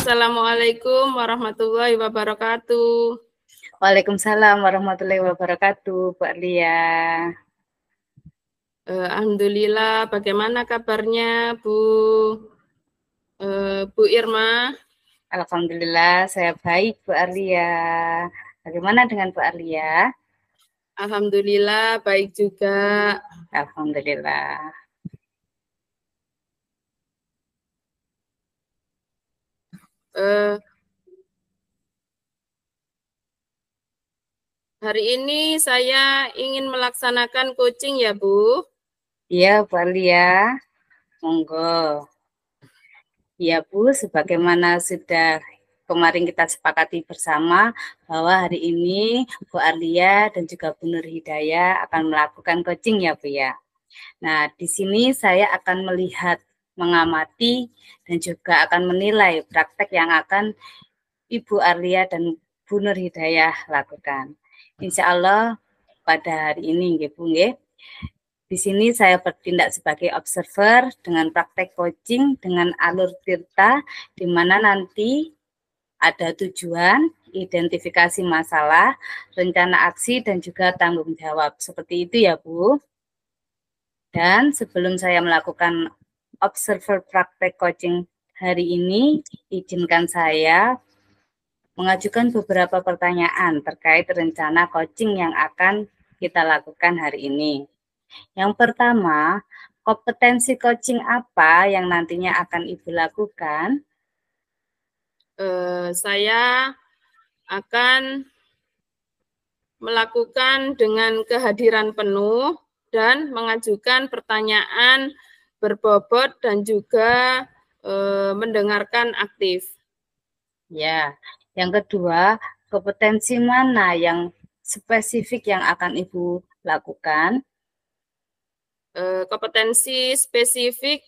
Assalamualaikum warahmatullahi wabarakatuh. Waalaikumsalam warahmatullahi wabarakatuh, Bu Arlia. Alhamdulillah, bagaimana kabarnya Bu Irma? Alhamdulillah, saya baik, Bu Arlia. Bagaimana dengan Bu Arlia? Alhamdulillah, baik juga. Alhamdulillah. Hari ini saya ingin melaksanakan coaching ya, Bu. Iya, Bu Arlia. Monggo. Ya, Bu, sebagaimana sudah kemarin kita sepakati bersama bahwa hari ini Bu Arlia dan juga Bu Nur Hidayah akan melakukan coaching ya, Bu ya. Nah, di sini saya akan melihat, mengamati, dan juga akan menilai praktek yang akan Ibu Arlia dan Bu Nur Hidayah lakukan. Insya Allah pada hari ini, Bu, di sini saya bertindak sebagai observer dengan praktek coaching dengan alur tirta, di mana nanti ada tujuan, identifikasi masalah, rencana aksi, dan juga tanggung jawab. Seperti itu ya, Bu. Dan sebelum saya melakukan observer praktek coaching hari ini, izinkan saya mengajukan beberapa pertanyaan terkait rencana coaching yang akan kita lakukan hari ini. Yang pertama, kompetensi coaching apa yang nantinya akan Ibu lakukan? Saya akan melakukan dengan kehadiran penuh dan mengajukan pertanyaan berbobot dan juga mendengarkan aktif. Ya, yang kedua, kompetensi mana yang spesifik yang akan Ibu lakukan? Kompetensi spesifik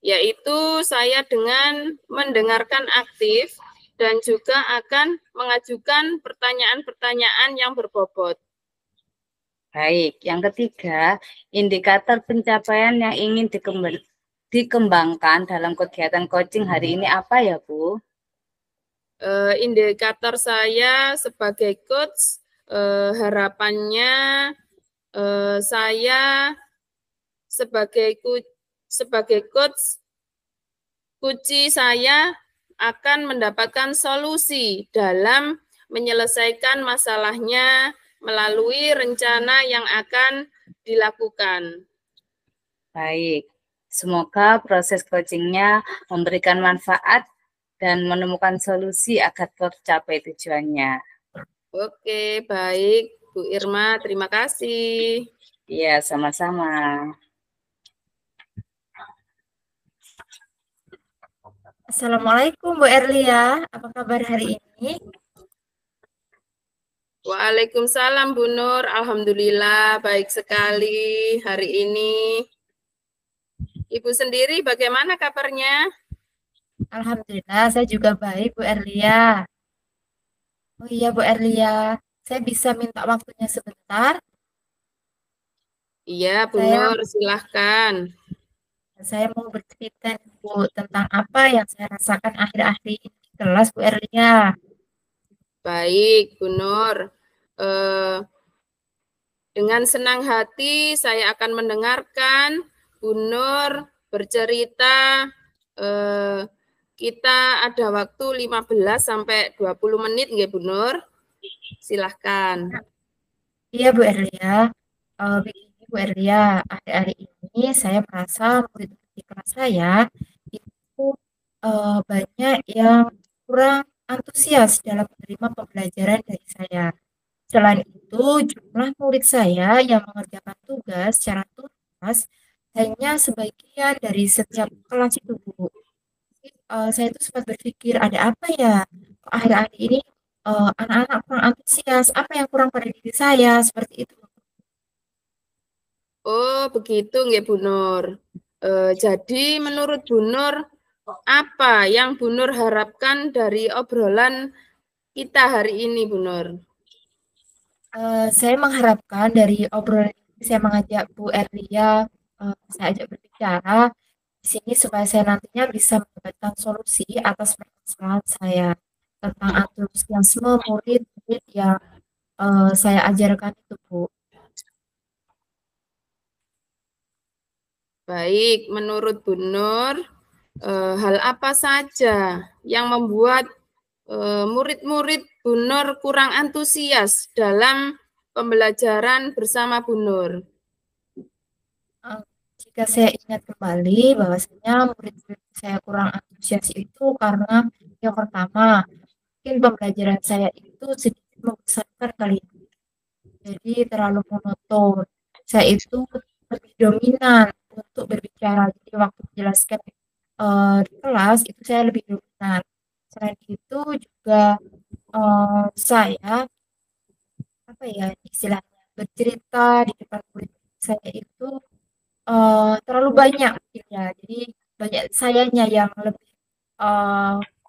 yaitu saya dengan mendengarkan aktif dan juga akan mengajukan pertanyaan-pertanyaan yang berbobot. Baik, yang ketiga, indikator pencapaian yang ingin dikembangkan dalam kegiatan coaching hari ini apa ya, Bu? Indikator saya sebagai coach, harapannya saya sebagai coach, kunci saya akan mendapatkan solusi dalam menyelesaikan masalahnya melalui rencana yang akan dilakukan. Baik, semoga proses coachingnya memberikan manfaat dan menemukan solusi agar tercapai tujuannya. Oke, baik Bu Irma, terima kasih. Iya, sama-sama. Assalamualaikum Bu Erlia, apa kabar hari ini? Waalaikumsalam Bu Nur, alhamdulillah baik sekali hari ini. Ibu sendiri bagaimana kabarnya? Alhamdulillah saya juga baik Bu Erlia. Oh iya Bu Erlia, saya bisa minta waktunya sebentar. Iya Bu Saya Nur, silahkan. saya mau bercerita Bu tentang apa yang saya rasakan akhir-akhir ini di kelas Bu Erlia. Baik Bu Nur, dengan senang hati saya akan mendengarkan Bu Nur bercerita. Kita ada waktu 15 sampai 20 menit nggih Bu Nur. Silahkan. Iya Bu Erlia, begini Bu Erlia, akhir-akhir ini saya merasa murid di kelas saya itu banyak yang kurang antusias dalam menerima pembelajaran dari saya. Selain itu, jumlah murid saya yang mengerjakan tugas secara tuntas hanya sebagian dari setiap kelas itu, Bu. Saya itu sempat berpikir, ada apa ya? Kok akhir-akhir ini anak-anak kurang antusias, apa yang kurang pada diri saya, seperti itu. Oh, begitu nggih Bu Nur. Jadi menurut Bu Nur, apa yang Bu Nur harapkan dari obrolan kita hari ini, Bu Nur? Saya mengharapkan dari obrolan ini, saya mengajak Bu Erlia, saya ajak berbicara, di sini supaya saya nantinya bisa mendapatkan solusi atas permasalahan saya tentang antusiasme murid-murid yang saya ajarkan itu, Bu. Baik, menurut Bu Nur, hal apa saja yang membuat murid-murid Bu Nur kurang antusias dalam pembelajaran bersama Bu Nur? Jika saya ingat kembali bahwasanya murid-murid saya kurang antusias itu karena yang pertama, mungkin pembelajaran saya itu sedikit membosankan kali ini. Jadi terlalu monoton. Saya itu lebih dominan untuk berbicara. Jadi waktu menjelaskan di kelas itu saya lebih dominan. Selain itu juga saya apa ya istilahnya bercerita di depan murid saya itu terlalu banyak mungkin ya. Jadi banyak sayanya yang lebih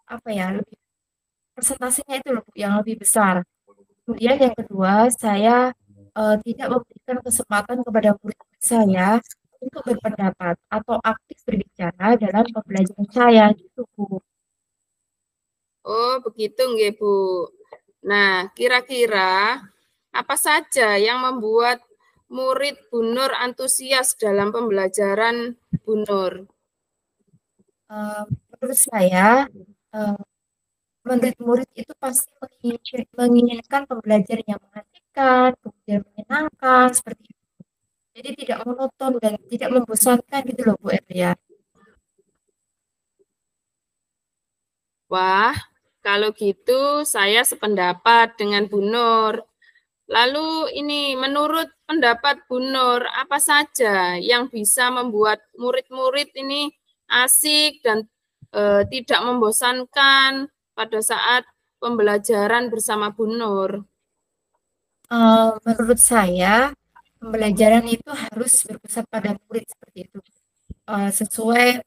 apa ya lebih persentasenya itu loh Bu, yang lebih besar. Kemudian yang kedua, saya tidak memberikan kesempatan kepada murid saya untuk berpendapat atau aktif berbicara dalam pembelajaran saya gitu Bu. Oh, begitu nggih, Bu. Nah, kira-kira apa saja yang membuat murid Bu Nur antusias dalam pembelajaran Bu Nur? Menurut saya, eh, murid-murid itu pasti menginginkan pembelajaran yang mengasihkan, kemudian menyenangkan, seperti itu. Jadi tidak monoton dan tidak membosankan gitu loh Bu Elia. Wah, kalau gitu saya sependapat dengan Bu Nur. Lalu ini menurut pendapat Bu Nur, apa saja yang bisa membuat murid-murid ini asik dan tidak membosankan pada saat pembelajaran bersama Bu Nur? Menurut saya, pembelajaran itu harus berpusat pada murid seperti itu. Sesuai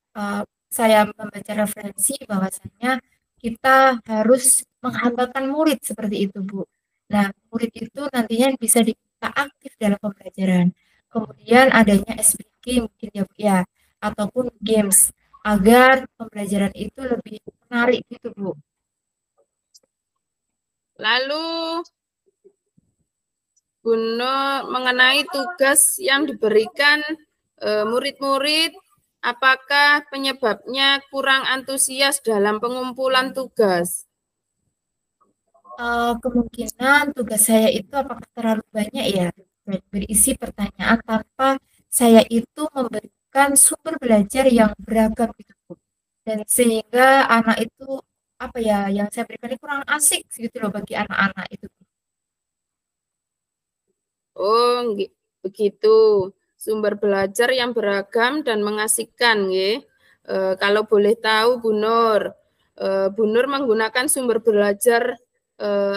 saya membaca referensi bahwasanya kita harus menghambakan murid seperti itu, Bu. Nah, murid itu nantinya bisa diminta aktif dalam pembelajaran. Kemudian adanya SPG mungkin ya, Bu, ya, ataupun games agar pembelajaran itu lebih menarik gitu, Bu. Lalu Bu Nur mengenai tugas yang diberikan murid-murid, apakah penyebabnya kurang antusias dalam pengumpulan tugas? Kemungkinan tugas saya itu apakah terlalu banyak ya dan berisi pertanyaan tanpa saya itu memberikan sumber belajar yang beragam gitu Bu. Dan sehingga anak itu apa ya yang saya berikan ini kurang asik gitu loh bagi anak-anak itu. Oh, begitu. Sumber belajar yang beragam dan mengasihkan, nggih. Kalau boleh tahu, Bu Nur, Bu Nur menggunakan sumber belajar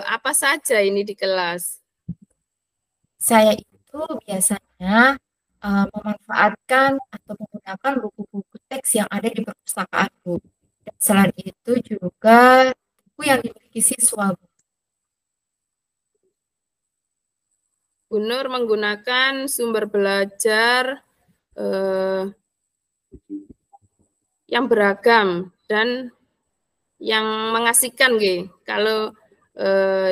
apa saja ini di kelas? Saya itu biasanya memanfaatkan atau menggunakan buku-buku teks yang ada di perpustakaan Bu. Dan selain itu juga buku yang dimiliki siswa Bu. Bu Nur menggunakan sumber belajar yang beragam dan yang mengasihkan, nggih. Kalau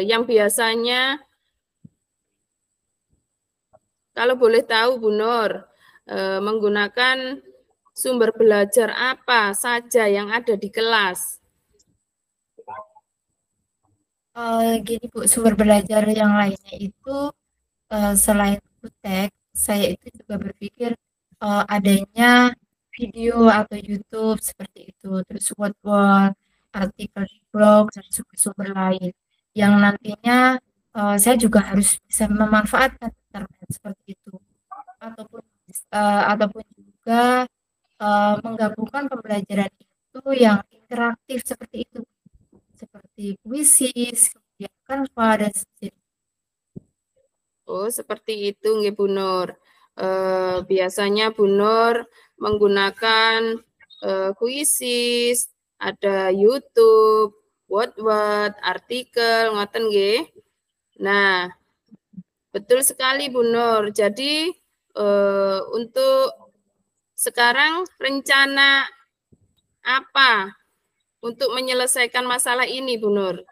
yang biasanya, kalau boleh tahu Bu Nur, menggunakan sumber belajar apa saja yang ada di kelas? Gini Bu, sumber belajar yang lainnya itu selain buku teks, saya itu juga berpikir adanya video atau YouTube seperti itu, terus word-word, artikel di blog dan sumber-sumber lain yang nantinya saya juga harus bisa memanfaatkan internet seperti itu, ataupun juga menggabungkan pembelajaran itu yang interaktif seperti itu, seperti kuisis, kemudian Canva dan sebagainya. Oh, seperti itu nggih Bu Nur. Biasanya Bu Nur menggunakan kuisis, ada YouTube, Word, artikel, ngoten nggih. Nah, betul sekali Bu Nur. Jadi untuk Sekarang rencana apa untuk menyelesaikan masalah ini, Bu Nur?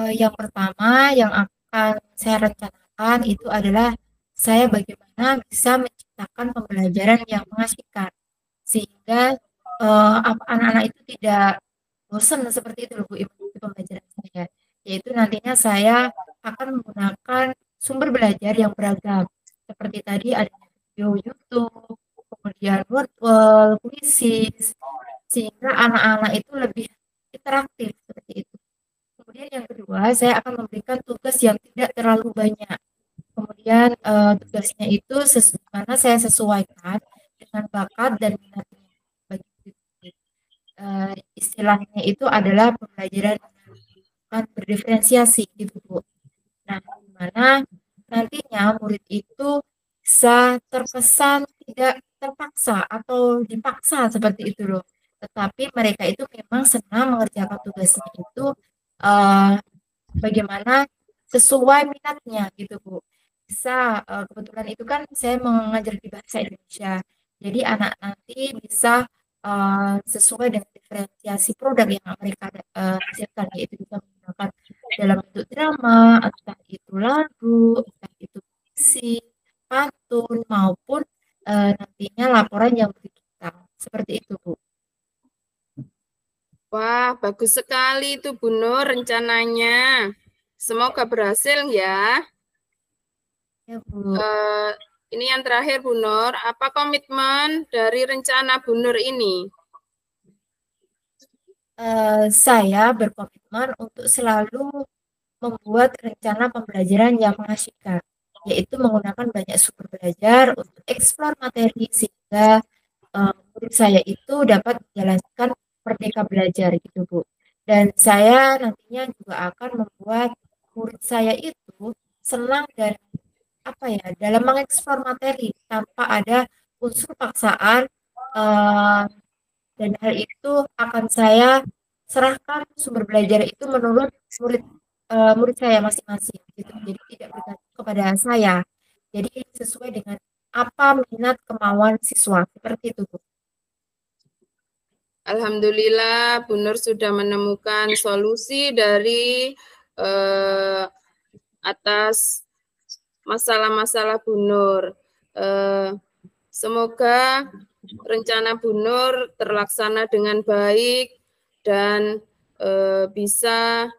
Yang pertama yang akan saya rencanakan itu adalah saya bagaimana bisa menciptakan pembelajaran yang mengasihkan sehingga anak-anak itu tidak bosan seperti itu loh Bu mengikuti pembelajaran saya. Yaitu nantinya saya akan menggunakan sumber belajar yang beragam seperti tadi ada video YouTube, kemudian Wordwall, Quizzes, sehingga anak-anak itu lebih interaktif seperti itu. Kemudian yang kedua, saya akan memberikan tugas yang tidak terlalu banyak. Kemudian tugasnya itu mana saya sesuaikan dengan bakat dan minatnya. Istilahnya itu adalah pembelajaran yang berdiferensiasi gitu Bu. Nah, dimana nantinya murid itu bisa terkesan tidak terpaksa atau dipaksa seperti itu loh. Tetapi mereka itu memang senang mengerjakan tugasnya itu uh, bagaimana sesuai minatnya gitu Bu. Bisa kebetulan itu kan saya mengajar di bahasa Indonesia. Jadi anak nanti bisa sesuai dengan diferensiasi produk yang mereka hasilkan, yaitu bisa menggunakan dalam bentuk drama, entah itu lagu, entah itu puisi, pantun, maupun nantinya laporan yang digital. Seperti itu, Bu. Wah, bagus sekali itu Bu Nur rencananya. Semoga berhasil ya. Ya, Bu. Ini yang terakhir Bu Nur, apa komitmen dari rencana Bu Nur ini? Saya berkomitmen untuk selalu membuat rencana pembelajaran yang mengasihkan, yaitu menggunakan banyak sumber belajar untuk eksplor materi sehingga murid saya itu dapat menjalankan merdeka belajar gitu Bu. Dan saya nantinya juga akan membuat murid saya itu senang dan apa ya dalam mengeksplor materi tanpa ada unsur paksaan dan hal itu akan saya serahkan sumber belajar itu menurut murid saya masing-masing gitu. Jadi tidak bergantung kepada saya. Jadi sesuai dengan apa minat kemauan siswa seperti itu Bu. Alhamdulillah Bu Nur sudah menemukan solusi dari atas masalah-masalah Bu Nur. Semoga rencana Bu Nur terlaksana dengan baik dan bisa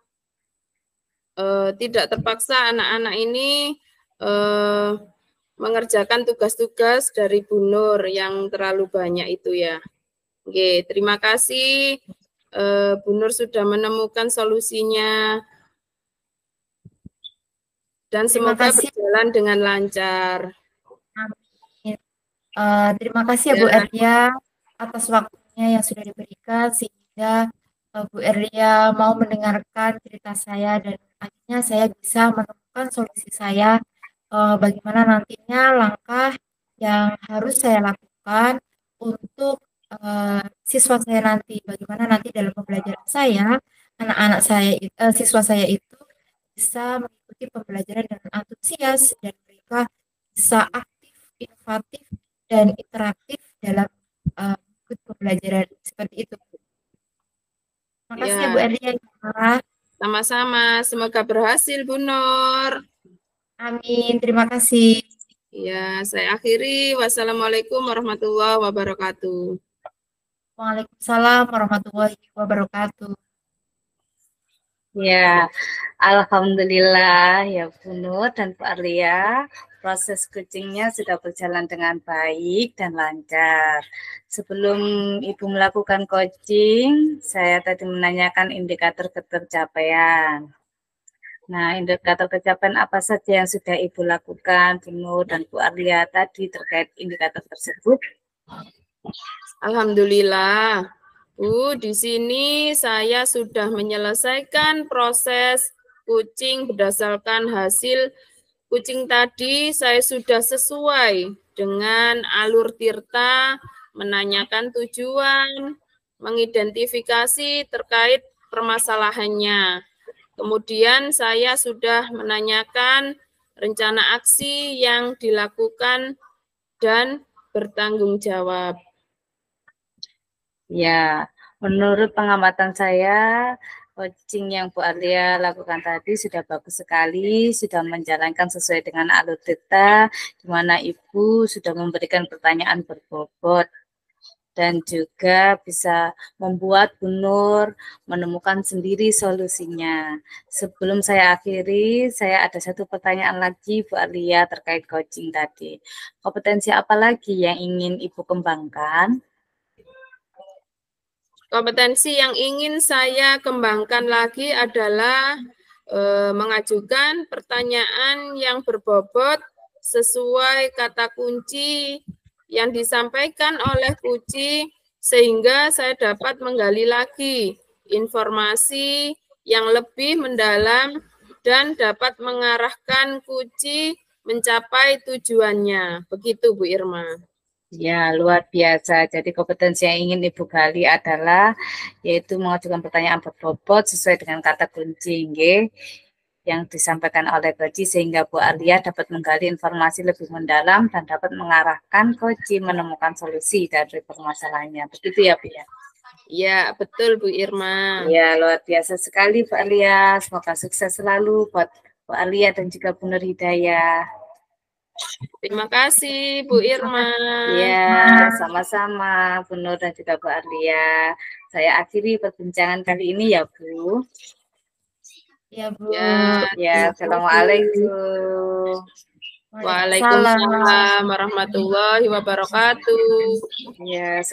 tidak terpaksa anak-anak ini mengerjakan tugas-tugas dari Bu Nur yang terlalu banyak itu ya. Oke, terima kasih Bu Nur sudah menemukan solusinya dan semoga berjalan dengan lancar. Amin. Terima kasih ya Bu Erlia atas waktunya yang sudah diberikan sehingga Bu Erlia mau mendengarkan cerita saya dan akhirnya saya bisa menemukan solusi saya bagaimana nantinya langkah yang harus saya lakukan untuk siswa saya nanti, bagaimana nanti dalam pembelajaran saya, anak-anak saya, siswa saya itu bisa mengikuti pembelajaran dengan antusias dan mereka bisa aktif, inovatif, dan interaktif dalam ikut pembelajaran seperti itu. Terima kasih ya Bu Erlia. Sama-sama, semoga berhasil Bu Nur. Amin, terima kasih. Ya, saya akhiri. Wassalamualaikum warahmatullahi wabarakatuh. Waalaikumsalam warahmatullahi wabarakatuh. Ya, alhamdulillah ya Bu Nur dan Bu Arlia, proses coachingnya sudah berjalan dengan baik dan lancar. Sebelum Ibu melakukan coaching, saya tadi menanyakan indikator ketercapaian. Nah, indikator pencapaian apa saja yang sudah Ibu lakukan, Bu Nur dan Bu Arlia tadi terkait indikator tersebut? Alhamdulillah, Bu, di sini saya sudah menyelesaikan proses coaching berdasarkan hasil coaching tadi. Saya sudah sesuai dengan alur Tirta, menanyakan tujuan, mengidentifikasi terkait permasalahannya. Kemudian saya sudah menanyakan rencana aksi yang dilakukan dan bertanggung jawab. Ya, menurut pengamatan saya, coaching yang Bu Arlia lakukan tadi sudah bagus sekali, sudah menjalankan sesuai dengan alur data, di mana Ibu sudah memberikan pertanyaan berbobot dan juga bisa membuat Bu Nur menemukan sendiri solusinya. Sebelum saya akhiri, saya ada satu pertanyaan lagi Bu Arlia terkait coaching tadi. Kompetensi apa lagi yang ingin Ibu kembangkan? Kompetensi yang ingin saya kembangkan lagi adalah mengajukan pertanyaan yang berbobot sesuai kata kunci yang disampaikan oleh kunci, sehingga saya dapat menggali lagi informasi yang lebih mendalam dan dapat mengarahkan kunci mencapai tujuannya. Begitu Bu Irma. Ya, luar biasa. Jadi kompetensi yang ingin Ibu gali adalah yaitu mengajukan pertanyaan berbobot sesuai dengan kata kunci yang disampaikan oleh Koji, sehingga Bu Arlia dapat menggali informasi lebih mendalam dan dapat mengarahkan Koji menemukan solusi dari permasalahannya. Begitu ya, Bu ya? Ya, betul Bu Irma. Ya, luar biasa sekali Bu Arlia. Semoga sukses selalu buat Bu Arlia dan juga Bu Nur Hidayah. Terima kasih Bu Irma. Ya, sama-sama Bu Nur dan juga Bu Arlia. Saya akhiri perbincangan kali ini ya Bu. Ya Bu. Ya, assalamualaikum. Waalaikumsalam warahmatullahi wabarakatuh. Ya.